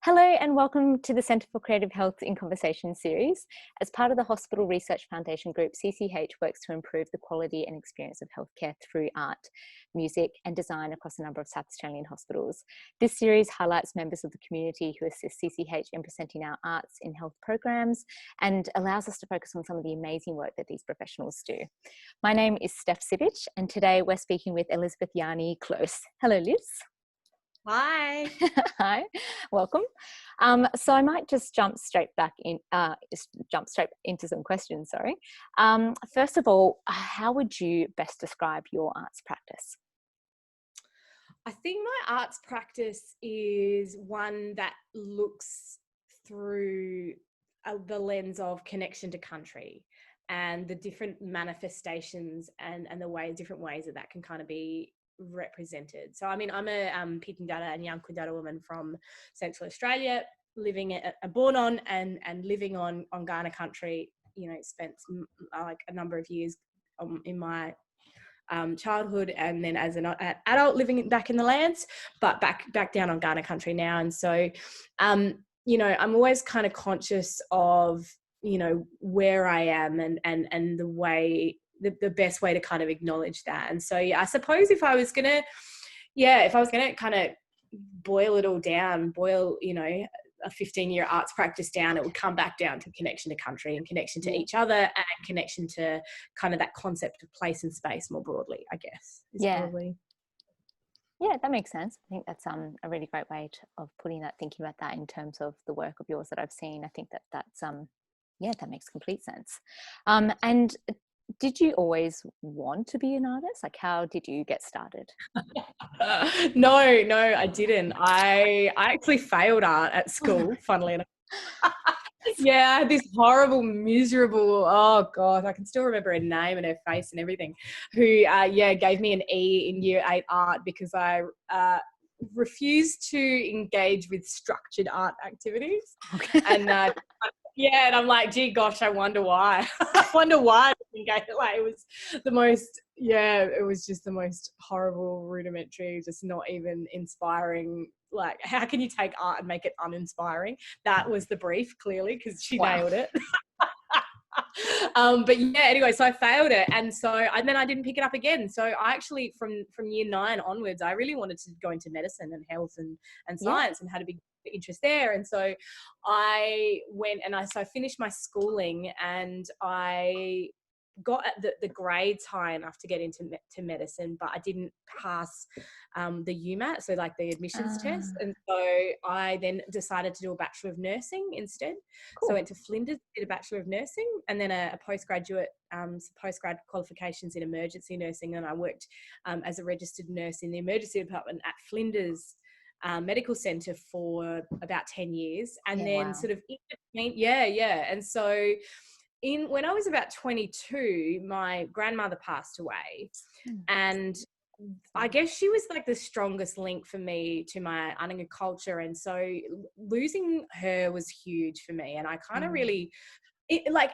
Hello and welcome to the Centre for Creative Health in Conversation series. As part of the Hospital Research Foundation Group, CCH works to improve the quality and experience of healthcare through art, music and design across a number of South Australian hospitals. This series highlights members of the community who assist CCH in presenting our arts in health programs and allows us to focus on some of the amazing work that these professionals do. My name is Steph Cibich and today we're speaking with Elizabeth Yanyi Close. Hello, Liz. Hi. Hi, welcome. So I might just jump straight into some questions, sorry. First of all, how would you best describe your arts practice? I think my arts practice is one that looks through the lens of connection to country and the different manifestations and the different ways that can kind of be represented. So I mean, I'm a Pitjantjatjara and Yankunytjatjara woman from Central Australia, born on and living on Kaurna country. You know, spent like a number of years in my childhood, and then as an adult living back in the lands, but back down on Kaurna country now. And so, you know, I'm always kind of conscious of, you know, where I am and the way. The best way to kind of acknowledge that. And so, yeah, I suppose if I was going to kind of boil it all down, you know, a 15-year arts practice down, it would come back down to connection to country and connection to each other and connection to kind of that concept of place and space more broadly, I guess. Yeah, that makes sense. I think that's a really great way of thinking about that in terms of the work of yours that I've seen. I think that's that makes complete sense. And did you always want to be an artist? Like, how did you get started? No, I didn't. I actually failed art at school, funnily enough. Yeah, I had this horrible, miserable, oh God, I can still remember her name and her face and everything, who, gave me an E in year 8 art because I refused to engage with structured art activities. Okay. And and I'm like, gee, gosh, I wonder why. I wonder why I didn't engage. Like, it was just the most horrible, rudimentary, just not even inspiring. Like, how can you take art and make it uninspiring? That was the brief, clearly, because she nailed it. But yeah, anyway, so I failed it, and then I didn't pick it up again. So I actually, from year 9 onwards, I really wanted to go into medicine and health and science, and had a big interest there. And so I went and I finished my schooling, and I got the grades high enough to get into medicine, but I didn't pass the UMAT, so like the admissions test. And so I then decided to do a Bachelor of Nursing instead. Cool. So I went to Flinders, did a Bachelor of Nursing, and then a postgrad qualifications in emergency nursing. And I worked as a registered nurse in the emergency department at Flinders Medical Centre for about 10 years. And sort of in between, and so when I was about 22, my grandmother passed away, and I guess she was like the strongest link for me to my Anangu culture. And so losing her was huge for me. And I kind of really,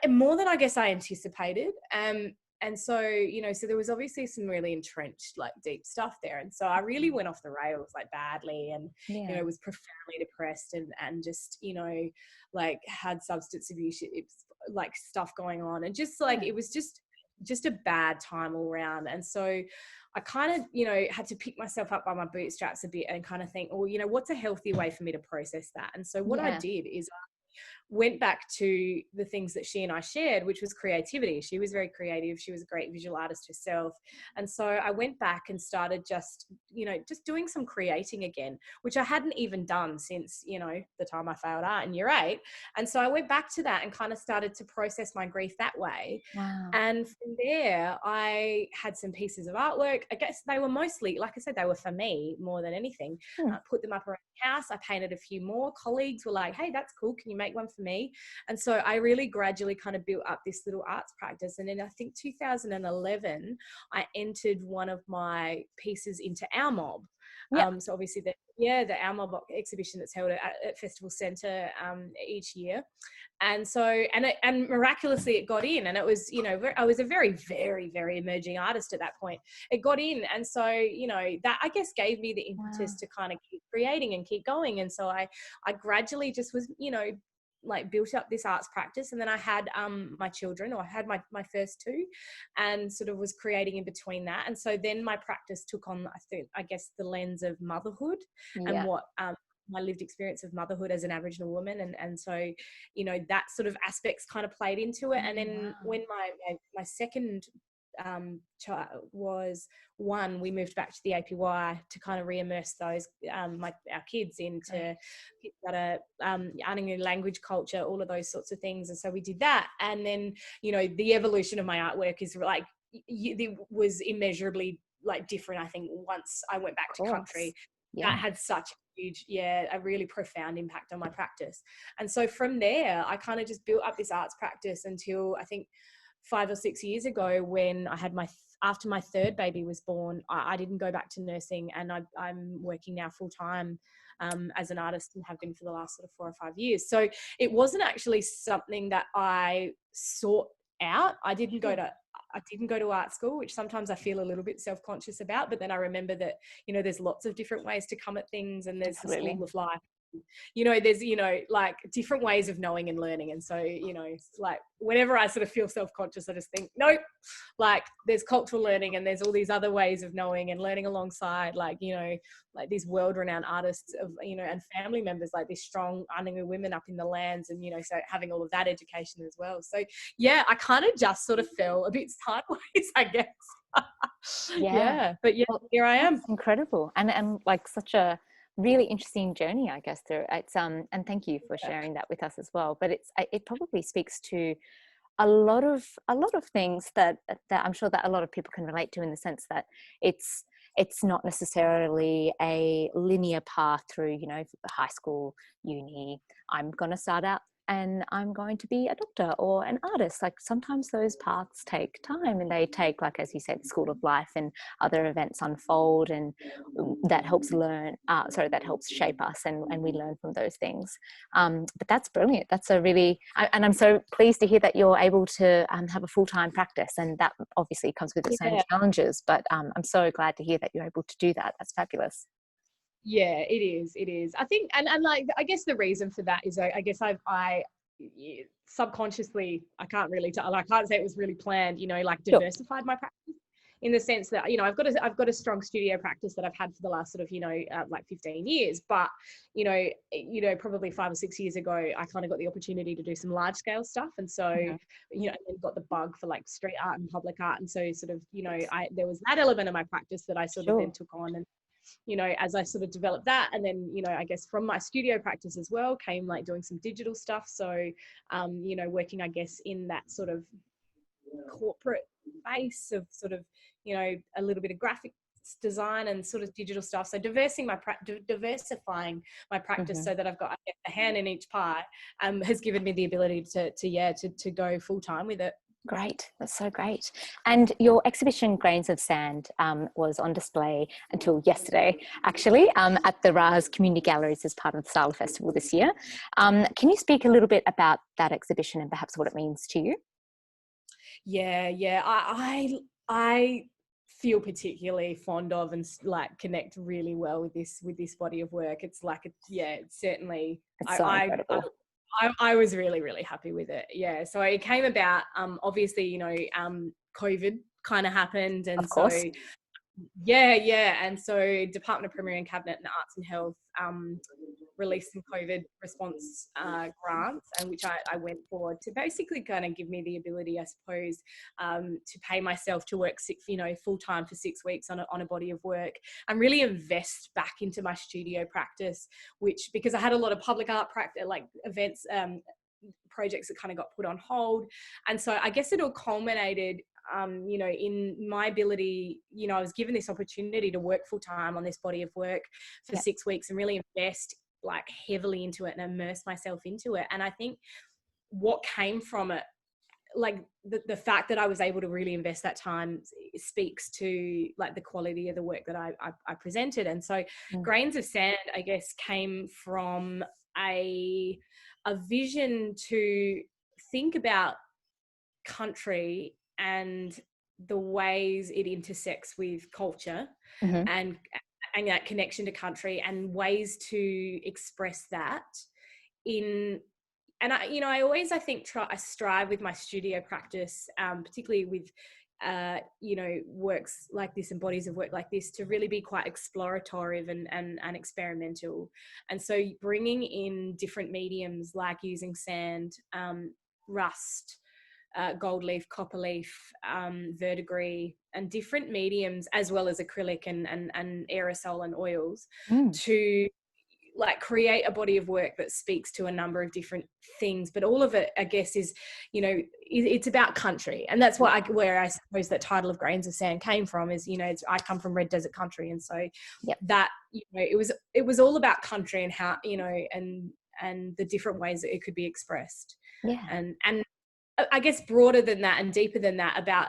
more than I guess I anticipated. And so, you know, so there was obviously some really entrenched, like, deep stuff there. And so I really went off the rails, like, badly, and, you know, was profoundly depressed and just, you know, like, had substance abuse, like, stuff going on. And just, like, it was just a bad time all around. And so I kind of, you know, had to pick myself up by my bootstraps a bit and kind of think, well, you know, what's a healthy way for me to process that? And so what I did is went back to the things that she and I shared, which was creativity. She was very creative. She was a great visual artist herself. And so I went back and started just doing some creating again, which I hadn't even done since, you know, the time I failed art in year 8. And so I went back to that and kind of started to process my grief that way. Wow. And from there, I had some pieces of artwork. I guess they were mostly, like I said, they were for me more than anything. I put them up around the house. I painted a few more. Colleagues were like, hey, that's cool. Can you make one for me? And so I really gradually kind of built up this little arts practice. And in, I think, 2011, I entered one of my pieces into Our Mob, So obviously the Our Mob exhibition that's held at Festival Centre each year. And so, and miraculously it got in, and it was, you know, I was a very, very, very emerging artist at that point. It got in. And so, you know, that I guess gave me the impetus to kind of keep creating and keep going. And so I gradually just was, you know, like built up this arts practice. And then I had my children, or I had my first two, and sort of was creating in between that. And so then my practice took on, I guess, the lens of motherhood and what my lived experience of motherhood as an Aboriginal woman. And so, you know, that sort of aspects kind of played into it. And then when my second child was one, we moved back to the APY to kind of re-immerse those our kids into Anangu language, culture, all of those sorts of things. And so we did that. And then, you know, the evolution of my artwork is like, it was immeasurably like different. I think once I went back to country, that had such a huge, a really profound impact on my practice. And so from there, I kind of just built up this arts practice until I think 5 or 6 years ago, when I had after my third baby was born, I didn't go back to nursing, and I'm working now full time as an artist, and have been for the last sort of 4 or 5 years. So it wasn't actually something that I sought out. I didn't go to art school, which sometimes I feel a little bit self-conscious about, but then I remember that, you know, there's lots of different ways to come at things, and there's the school of life. You know, there's, you know, like different ways of knowing and learning. And so, you know, like whenever I sort of feel self-conscious, I just think, nope, like there's cultural learning, and there's all these other ways of knowing and learning alongside, like, you know, like these world-renowned artists of, you know, and family members, like these strong Anangu women up in the lands, and, you know, so having all of that education as well. So yeah, I kind of just sort of fell a bit sideways, I guess. But well, here I am. Incredible. And like such a really interesting journey, I guess, through it's and thank you for sharing that with us as well. But it probably speaks to a lot of things that I'm sure that a lot of people can relate to, in the sense that it's not necessarily a linear path through, you know, high school, uni, I'm going to start out and I'm going to be a doctor or an artist. Like sometimes those paths take time, and they take, like, as you said, the school of life and other events unfold, and that helps that helps shape us, and we learn from those things. But that's brilliant. That's a really, and I'm so pleased to hear that you're able to have a full-time practice, and that obviously comes with its own challenges, but I'm so glad to hear that you're able to do that. That's fabulous. Yeah, it is. I think, and like, I guess the reason for that is, I guess I subconsciously, I can't say it was really planned, you know, like diversified my practice, in the sense that, you know, I've got a strong studio practice that I've had for the last sort of, you know, like 15 years, but, you know, probably 5 or 6 years ago, I kind of got the opportunity to do some large scale stuff. And so, you know, and got the bug for like street art and public art. And so sort of, you know, there was that element of my practice that I sort of then took on. And, you know, as I sort of developed that, and then, you know, I guess from my studio practice as well came like doing some digital stuff. So, you know, working, I guess, in that sort of corporate base of sort of, you know, a little bit of graphic design and sort of digital stuff. So diversifying my practice so that I've got, I guess, a hand in each pie, has given me the ability to go full time with it. Great. That's so great. And your exhibition, Grains of Sand, was on display until yesterday, actually, at the Raz Community Galleries as part of the SALA Festival this year. Can you speak a little bit about that exhibition and perhaps what it means to you? Yeah. I feel particularly fond of and like connect really well with this body of work. It's like, it's certainly, it's so incredible. I was really, really happy with it. Yeah. So it came about, obviously, you know, COVID kind of happened. And of course. So, And so Department of Premier and Cabinet and Arts and Health released some COVID response grants, and which I went for, to basically kind of give me the ability, I suppose, to pay myself to work full time for 6 weeks on a body of work, and really invest back into my studio practice, because I had a lot of public art practice, like events, projects that kind of got put on hold. And so I guess it all culminated, you know, in my ability, you know, I was given this opportunity to work full time on this body of work for 6 weeks and really invest like heavily into it and immerse myself into it. And I think what came from it like the fact that I was able to really invest that time speaks to like the quality of the work that I presented. And so Grains of Sand, I guess, came from a vision to think about country and the ways it intersects with culture, and that connection to country, and ways to express that in. And I always, I think, I strive with my studio practice, particularly with, works like this and bodies of work like this, to really be quite explorative and experimental. And so bringing in different mediums, like using sand, rust, gold leaf, copper leaf, verdigris, and different mediums, as well as acrylic and aerosol and oils, to like create a body of work that speaks to a number of different things. But all of it, I guess, is, it's about country. And that's where I suppose that title of Grains of Sand came from, is, I come from red desert country. And so that, it was all about country and how, and the different ways that it could be expressed. Yeah. And I guess broader than that and deeper than that, about,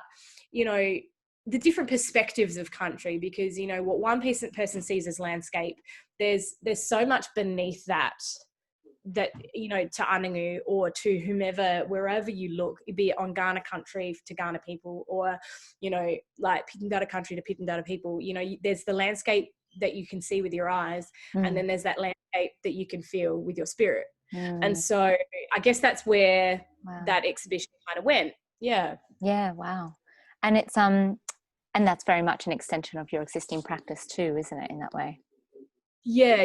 the different perspectives of country, because, what one person sees as landscape, there's so much beneath that, to Anangu or to whomever, wherever you look, be it on Kaurna country to Kaurna people, or, like Pitjantjatjara country to Pitjantjatjara people, there's the landscape that you can see with your eyes, and then there's that landscape that you can feel with your spirit. And so I guess that's where that exhibition kind of went. Yeah. Wow. And it's and that's very much an extension of your existing practice too, isn't it, in that way? Yeah.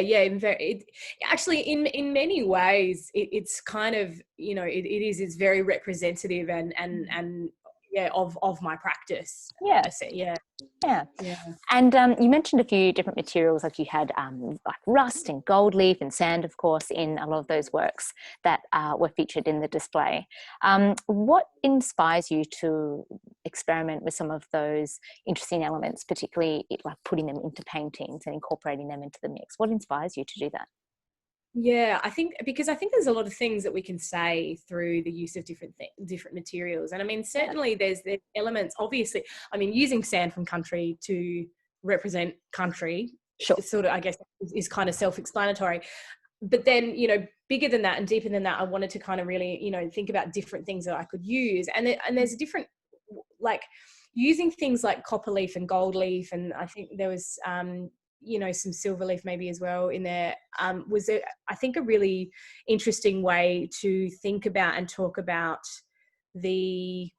Actually, in many ways, it's kind of, it's very representative and of my practice. Yeah. And you mentioned a few different materials, like you had like rust and gold leaf and sand, of course, in a lot of those works that were featured in the display. What inspires you to experiment with some of those interesting elements, particularly like putting them into paintings and incorporating them into the mix? What inspires you to do that? Yeah, I think there's a lot of things that we can say through the use of different materials. And I mean, certainly there's elements, obviously, I mean, using sand from country to represent country, sort of, I guess, is kind of self-explanatory. But then, bigger than that and deeper than that, I wanted to kind of really, think about different things that I could use. And there's a different, like, using things like copper leaf and gold leaf, and I think there was some silver leaf maybe as well in there, was I think a really interesting way to think about and talk about the,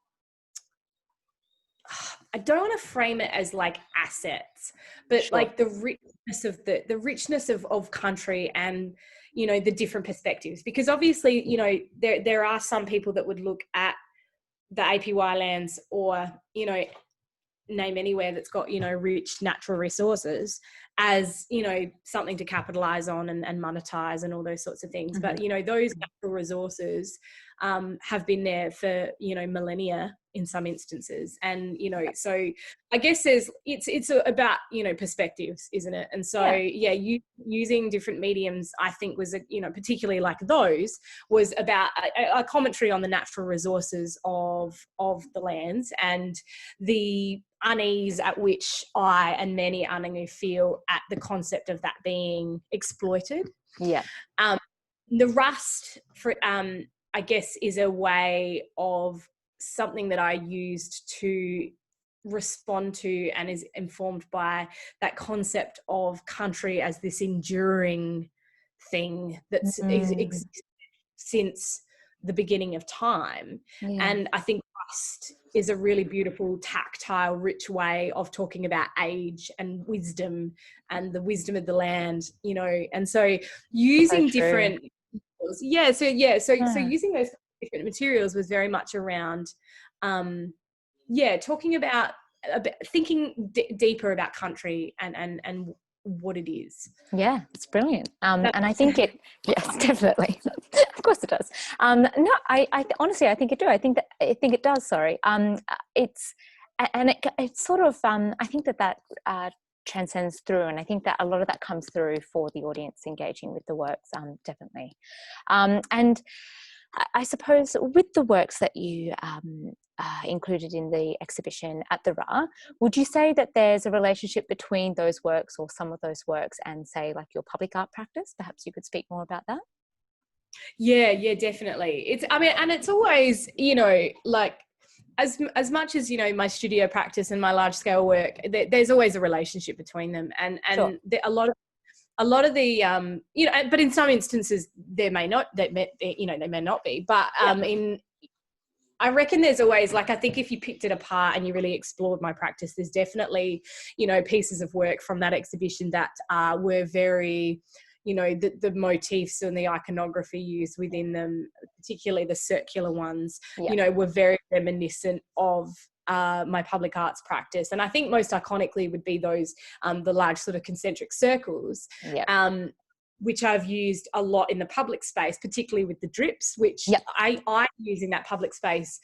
I don't want to frame it as like assets, but like the richness of the richness of country, and the different perspectives. Because obviously, there are some people that would look at the APY lands, or name anywhere that's got rich natural resources, as something to capitalize on and monetize and all those sorts of things. But those natural resources have been there for millennia in some instances. And so I guess it's about perspectives, isn't it? And so using different mediums, I think, was particularly like those, was about a commentary on the natural resources of the lands, and the unease at which I and many Anangu feel at the concept of that being exploited. The rust, for I guess, is a way of something that I used to respond to, and is informed by that concept of country as this enduring thing that's existed since the beginning of time. And I think rust is a really beautiful, tactile, rich way of talking about age and wisdom, and the wisdom of the land, and so using different so using those different materials was very much around talking about thinking deeper about country and what it is. Yeah, it's brilliant. And I think yes, definitely. Of course it does. No, I honestly, I think it do. I think it does. Sorry. It's sort of, I think that transcends through, and I think that a lot of that comes through for the audience engaging with the works, definitely. And I suppose with the works that you included in the exhibition at the RA, would you say that there's a relationship between those works or some of those works and, say, like your public art practice? Perhaps you could speak more about that. Yeah, definitely. And it's always, like, as much as, my studio practice and my large scale work, there's always a relationship between them, and Sure. a lot of the but in some instances they may not be, but I reckon there's always, like, I think if you picked it apart and you really explored my practice, there's definitely, pieces of work from that exhibition that were very, the motifs and the iconography used within them, particularly the circular ones, were very reminiscent of my public arts practice. And I think most iconically would be those, the large sort of concentric circles, which I've used a lot in the public space, particularly with the drips, which I use in that public space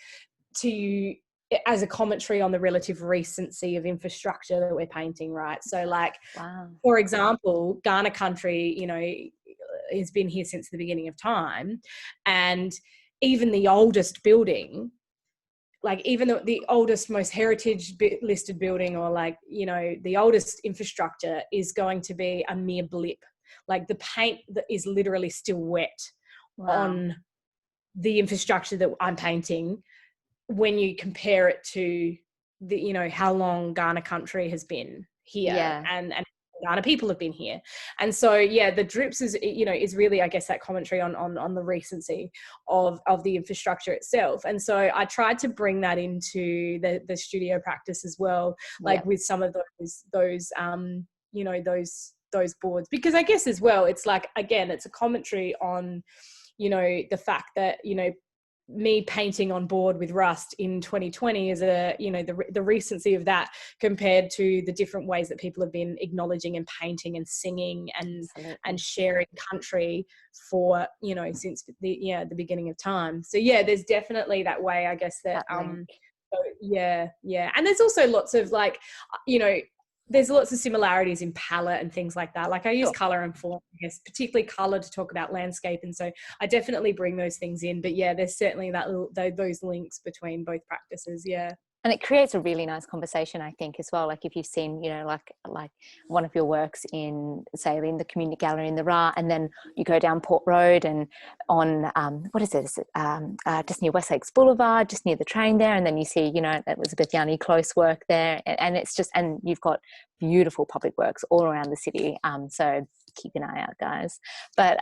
as a commentary on the relative recency of infrastructure that we're painting, right? So, like, for example, Kaurna country, has been here since the beginning of time, and even the oldest building, like even the oldest, most heritage listed building, or like, the oldest infrastructure is going to be a mere blip. Like, the paint that is literally still wet on the infrastructure that I'm painting when you compare it to the, how long Kaurna country has been here, and Kaurna people have been here. And so, the drips is really, I guess, that commentary on the recency of the infrastructure itself. And so I tried to bring that into the studio practice as well, like with some of those boards, because I guess as well, it's like, again, it's a commentary on, the fact that, me painting on board with rust in 2020 is the recency of that compared to the different ways that people have been acknowledging and painting and singing and sharing country for, since the beginning of time. So there's definitely that way, I guess, that and there's also lots of, like, there's lots of similarities in palette and things like that. Like, I use color and form, I guess, particularly color, to talk about landscape. And so I definitely bring those things in. But there's certainly those links between both practices. Yeah. And it creates a really nice conversation, I think, as well. Like, if you've seen, like one of your works in, say, in the community gallery in the RA, and then you go down Port Road and on, what is it? Is it just near West Lakes Boulevard, just near the train there, and then you see, Elizabeth Yanyi Close work there, and it's just, and you've got beautiful public works all around the city. So keep an eye out, guys. But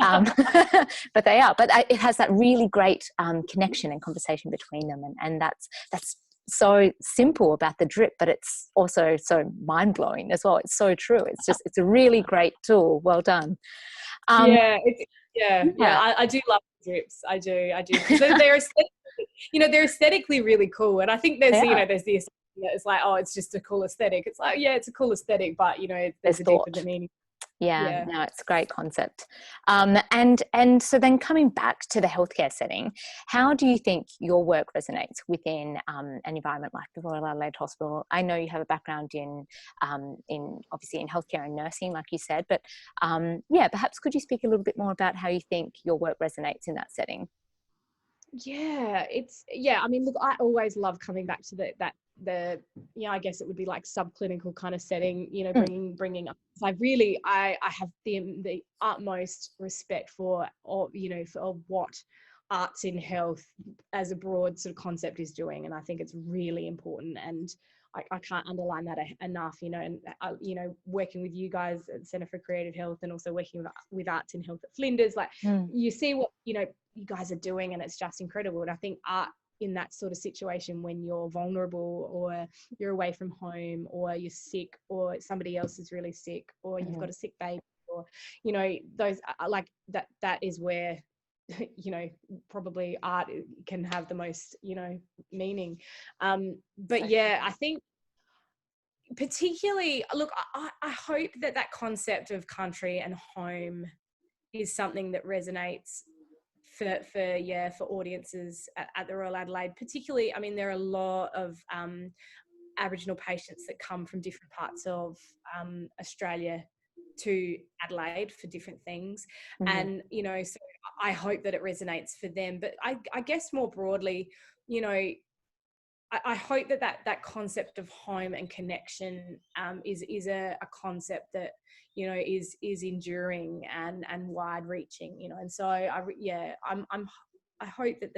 but they are. But it has that really great connection and conversation between them, and that's so simple about the drip, but it's also so mind-blowing as well. It's so true. It's a really great tool. Well done. I do love drips. I do. They're aesthetically really cool, and I think there's there's the, it's like, oh, it's just a cool aesthetic. It's like, it's a cool aesthetic, but there's a deeper meaning. No, it's a great concept. And so then, coming back to the healthcare setting, how do you think your work resonates within an environment like the Royal Adelaide Hospital? I know you have a background in obviously in healthcare and nursing, like you said, but perhaps could you speak a little bit more about how you think your work resonates in that setting? I mean, look, I always love coming back to I guess it would be like subclinical kind of setting, bringing up. So I have the utmost respect for what arts in health as a broad sort of concept is doing, and I think it's really important, and I can't underline that enough, and working with you guys at Centre for Creative Health, and also working with Arts in Health at Flinders, like you see what you guys are doing, and it's just incredible. And I think art in that sort of situation, when you're vulnerable, or you're away from home, or you're sick, or somebody else is really sick, or you've got a sick baby, or those, like that is where probably art can have the most meaning. But I think particularly, look, I hope that concept of country and home is something that resonates for audiences at the Royal Adelaide. Particularly, I mean, there are a lot of Aboriginal patients that come from different parts of Australia to Adelaide for different things. And, so I hope that it resonates for them. But I guess more broadly, I hope that concept of home and connection is a concept that is enduring and wide reaching, and so I hope that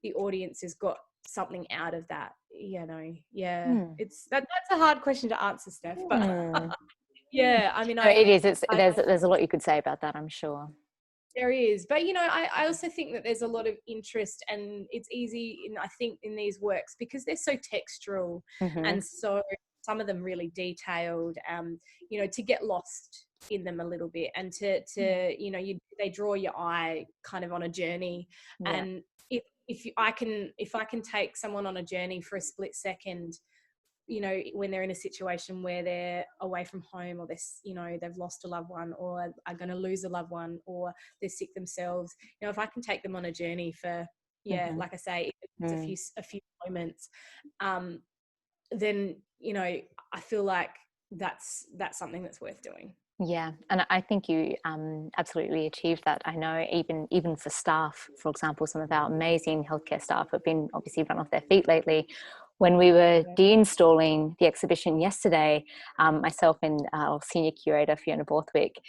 the audience has got something out of that, it's that's a hard question to answer, Steph, but yeah, I mean, no, it is. There's a lot you could say about that, I'm sure. There is, but I also think that there's a lot of interest, and it's easy in these works because they're so textural and so some of them really detailed, to get lost in them a little bit, and to they draw your eye kind of on a journey. And if I can take someone on a journey for a split second, when they're in a situation where they're away from home, or they've lost a loved one, or are going to lose a loved one, or they're sick themselves, if I can take them on a journey for, like I say, it's a few moments, then, I feel like that's something that's worth doing. Yeah, and I think you absolutely achieved that. I know even for staff, for example, some of our amazing healthcare staff have been obviously run off their feet lately. When we were de-installing the exhibition yesterday, myself and our senior curator, Fiona Borthwick,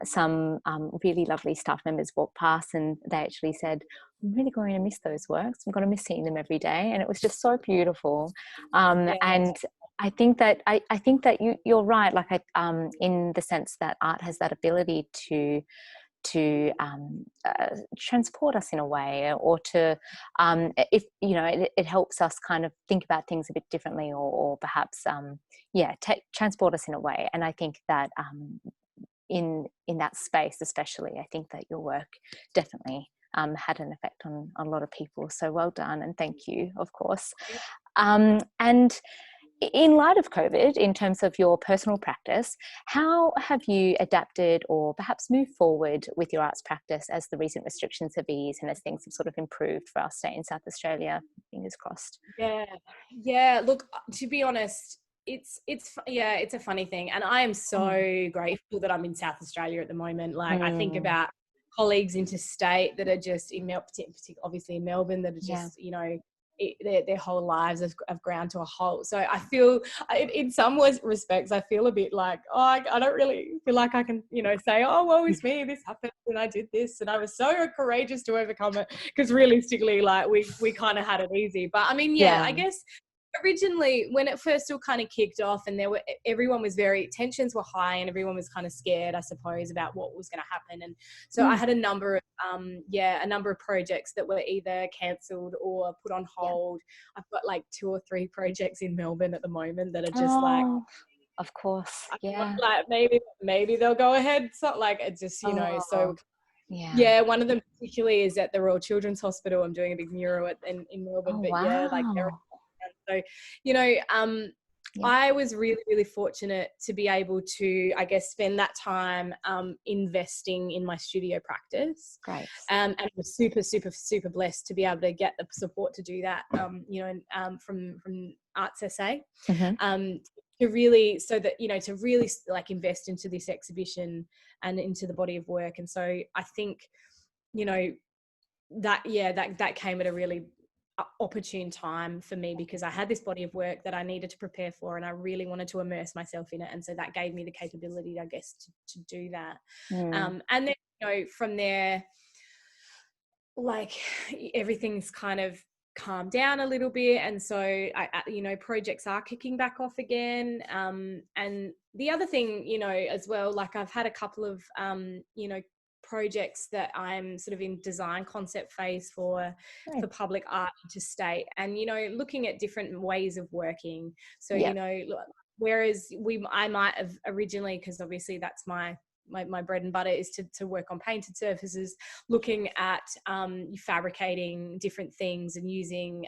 some really lovely staff members walked past, and they actually said, I'm really going to miss those works. I'm going to miss seeing them every day. And it was just so beautiful. And I think that you're right. Like in the sense that art has that ability to transport us in a way, or to if it helps us kind of think about things a bit differently, or perhaps transport us in a way. And I think that in that space especially, I think that your work definitely had an effect on a lot of people. So well done, and thank you, of course. And in light of COVID, in terms of your personal practice, how have you adapted or perhaps moved forward with your arts practice as the recent restrictions have eased and as things have sort of improved for our state in South Australia? Fingers crossed. Yeah. Look, to be honest, it's a funny thing, and I am so grateful that I'm in South Australia at the moment. Like I think about colleagues interstate that are just obviously in Melbourne, that are just their whole lives have ground to a halt. So I feel, in some respects, I feel a bit like, I don't really feel like I can, say, oh, woe is me, this happened and I did this and I was so courageous to overcome it. Because realistically, like we kind of had it easy. But I mean, I guess originally when it first all kind of kicked off, and everyone was tensions were high, and everyone was kind of scared, I suppose, about what was going to happen. And so I had a number of projects that were either cancelled or put on hold. I've got like 2 or 3 projects in Melbourne at the moment that are just of course, like maybe they'll go ahead. So like it's just so one of them particularly is at the Royal Children's Hospital. I'm doing a big mural in Melbourne, so I was really, really fortunate to be able to, I guess, spend that time investing in my studio practice. Great. And I was super, super, super blessed to be able to get the support to do that, from Arts SA. To really, so that, to really like invest into this exhibition and into the body of work. And so I think, that came at a really opportune time for me, because I had this body of work that I needed to prepare for, and I really wanted to immerse myself in it. And so that gave me the capability, I guess, to do that. And then, from there, like everything's kind of calmed down a little bit. And so, projects are kicking back off again. And the other thing, as well, like I've had a couple of, projects that I'm sort of in design concept phase for public art interstate, and looking at different ways of working. So whereas I might have originally, because obviously that's my bread and butter, is to work on painted surfaces, looking at fabricating different things and using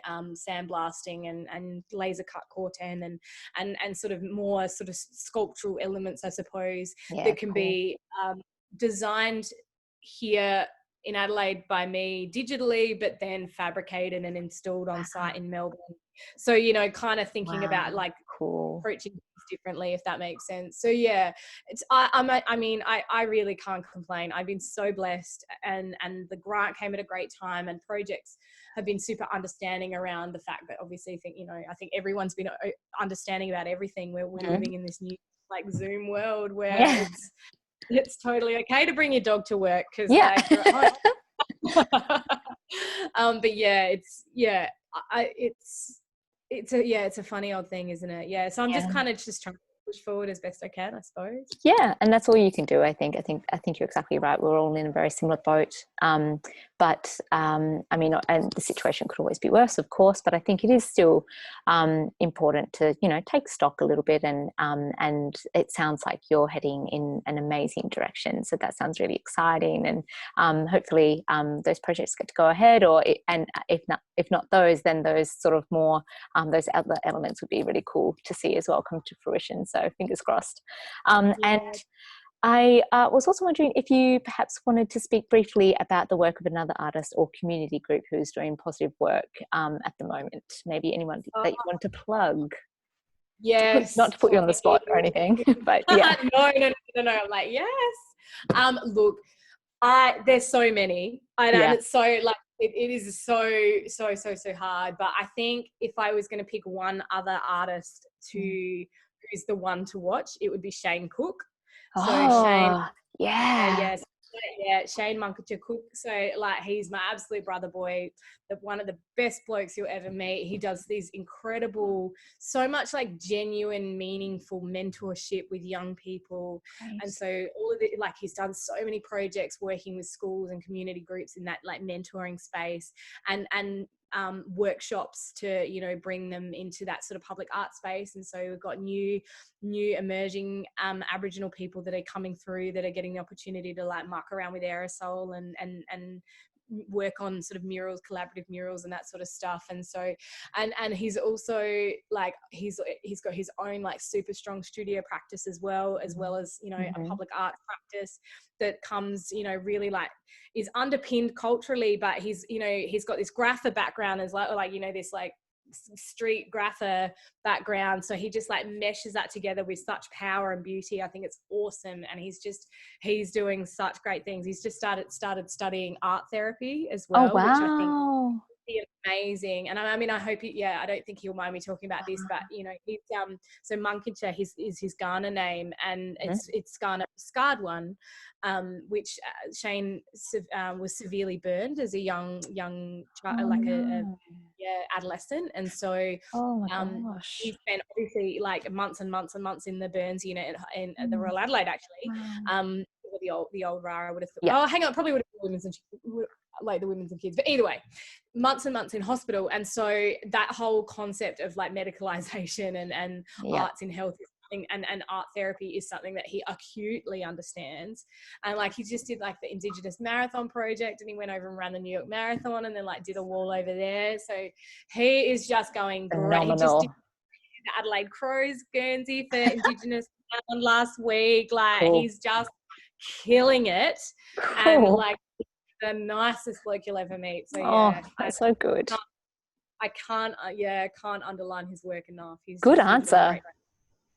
sandblasting and laser cut corten and sort of more sort of sculptural elements, I suppose, that can be designed here in Adelaide by me digitally, but then fabricated and installed on site in Melbourne. So, kind of thinking about like approaching differently, if that makes sense. So yeah, I really can't complain. I've been so blessed, and the grant came at a great time, and projects have been super understanding around the fact that obviously I think everyone's been understanding about everything. We're living in this new like Zoom world where it's totally okay to bring your dog to work because like you're at home. But it's a funny old thing, isn't it? Yeah. So I'm just kind of just trying to push forward as best I can, I suppose. Yeah, and that's all you can do. I think you're exactly right. We're all in a very similar boat. But I mean, and the situation could always be worse, of course. But I think it is still important to take stock a little bit. And it sounds like you're heading in an amazing direction. So that sounds really exciting. And hopefully those projects get to go ahead. And if not those, then those sort of more those other elements would be really cool to see as well come to fruition. So fingers crossed. And I was also wondering if you perhaps wanted to speak briefly about the work of another artist or community group who's doing positive work at the moment. Maybe anyone that you want to plug. Yes. Not to put you on the spot or anything, but yeah. No. I'm like, yes. Look, there's so many. And it's so like, it is so hard. But I think if I was going to pick one other artist who's the one to watch, it would be Shane Cook. So Shane, Shane Munkacha Cook. So like, he's my absolute brother boy, one of the best blokes you'll ever meet. He does these incredible, so much like genuine, meaningful mentorship with young people. Right. And so all of it, like he's done so many projects working with schools and community groups in that like mentoring space and workshops to bring them into that sort of public art space. And so we've got new emerging Aboriginal people that are coming through that are getting the opportunity to like muck around with aerosol and work on sort of murals, collaborative murals and that sort of stuff. And so and he's also like he's got his own like super strong studio practice as well as a public art practice that comes really like is underpinned culturally, but he's got this grapher background as well, like this like street grapher background, so he just like meshes that together with such power and beauty. I think it's awesome, and he's doing such great things. He's just started studying art therapy as well. Oh, wow. Which I think is amazing. And I mean, I hope I don't think he'll mind me talking about this, but he's so Munkacha is his Ghana name, and it's Ghana scarred one, which Shane was severely burned as a young child, like a adolescent. And so he spent obviously like months and months and months in the burns unit in the Royal Adelaide, actually. Or the old RAR, I would have thought. Oh, hang on, probably would have been the women's and kids, but either way, months and months in hospital. And so that whole concept of like medicalization and arts in health is something, and art therapy is something that he acutely understands. And like he just did like the Indigenous Marathon project, and he went over and ran the New York Marathon, and then like did a wall over there. So he is just going great. He just did the Adelaide Crows Guernsey for Indigenous last week. Like he's just killing it. And like the nicest bloke you'll ever meet. So that's so good. I can't underline his work enough. Good answer.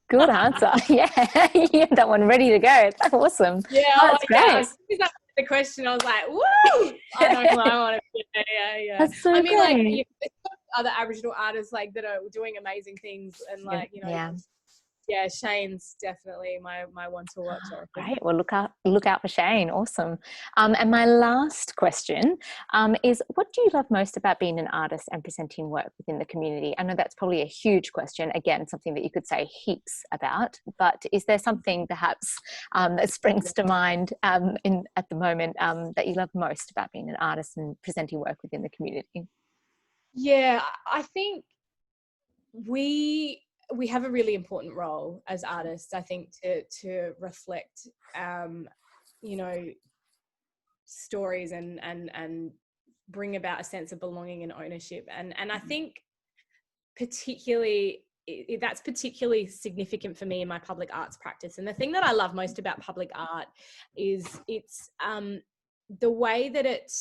Good answer. Yeah, you had that one ready to go. That's awesome. Yeah, that's great. As soon as I asked the question, I was like, "Woo!" I know who I want to be. Yeah. That's so great. Like other Aboriginal artists like that are doing amazing things, and like Shane's definitely my one to watch. Great. Well, look out for Shane. Awesome. And my last question is, what do you love most about being an artist and presenting work within the community? I know that's probably a huge question. Again, something that you could say heaps about. But is there something perhaps that springs to mind at the moment that you love most about being an artist and presenting work within the community? Yeah, I think we have a really important role as artists, I think, to reflect, stories and bring about a sense of belonging and ownership. And I think particularly that's particularly significant for me in my public arts practice. And the thing that I love most about public art is it's the way that it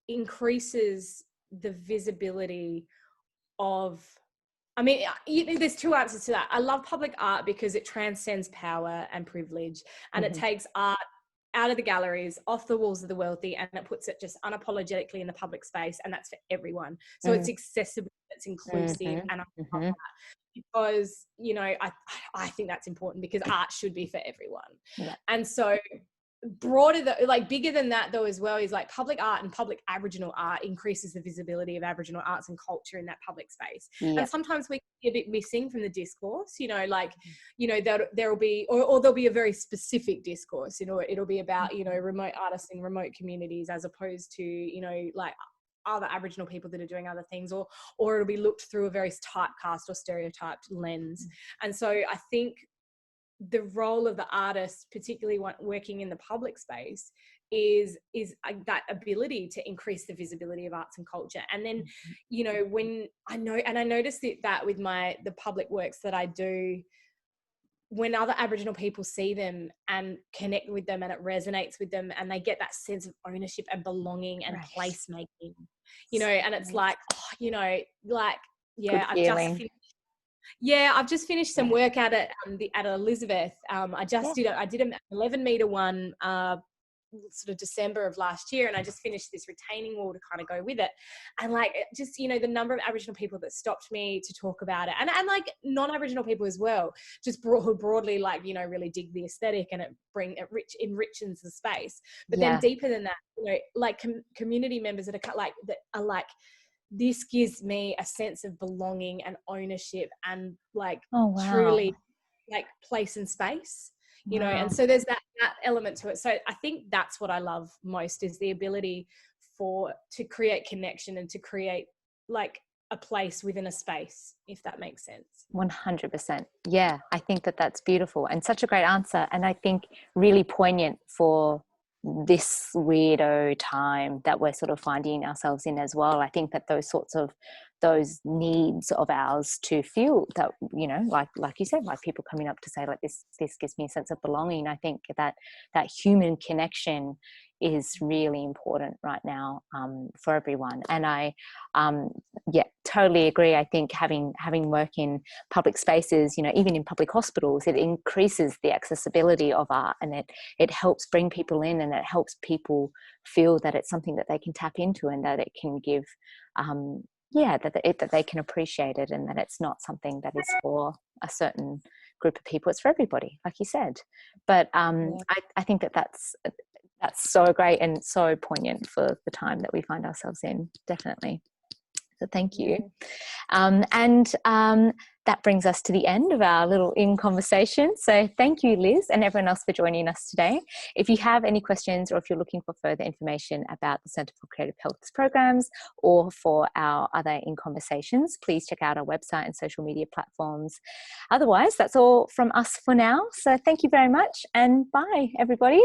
increases the visibility of I mean, there's two answers to that. I love public art because it transcends power and privilege, and it takes art out of the galleries, off the walls of the wealthy, and it puts it just unapologetically in the public space, and that's for everyone. So it's accessible, it's inclusive, and I love that because, you know, I think that's important because art should be for everyone. Yeah. And so broader, like bigger than that though as well, is like public art and public Aboriginal art increases the visibility of Aboriginal arts and culture in that public space. And sometimes we can be a bit missing from the discourse, you know, like, you know, there'll be, or there'll be a very specific discourse, you know, it'll be about, you know, remote artists in remote communities as opposed to, you know, like other Aboriginal people that are doing other things, or it'll be looked through a very typecast or stereotyped lens. And so I think the role of the artist, particularly working in the public space, is that ability to increase the visibility of arts and culture. And then, you know, when I noticed that with the public works that I do, when other Aboriginal people see them and connect with them and it resonates with them and they get that sense of ownership and belonging and placemaking, you know, and it's like, oh, you know, like, yeah, I've just finished some work at Elizabeth. I did an 11-meter one sort of December of last year, and I just finished this retaining wall to kind of go with it. And like, just, you know, the number of Aboriginal people that stopped me to talk about it, and like non-Aboriginal people as well, just who broadly, like, you know, really dig the aesthetic, and it enriches the space. But then deeper than that, you know, like community members that are like, this gives me a sense of belonging and ownership and like truly like place and space, you know. And so there's that element to it. So I think that's what I love most, is the ability to create connection and to create like a place within a space, if that makes sense. 100%. Yeah, I think that's beautiful and such a great answer. And I think really poignant for this weirdo time that we're sort of finding ourselves in as well. I think that those needs of ours to feel that, you know, like you said, like people coming up to say like this gives me a sense of belonging. I think that human connection is really important right now for everyone. And I totally agree. I think having work in public spaces, you know, even in public hospitals, it increases the accessibility of art, and it helps bring people in, and it helps people feel that it's something that they can tap into, and that it can give that they can appreciate it, and that it's not something that is for a certain group of people. It's for everybody, like you said. But I think that's so great and so poignant for the time that we find ourselves in, definitely. So thank you. That brings us to the end of our little in-conversation. So thank you, Liz, and everyone else for joining us today. If you have any questions, or if you're looking for further information about the Centre for Creative Health's programs, or for our other in-conversations, please check out our website and social media platforms. Otherwise, that's all from us for now. So thank you very much, and bye, everybody.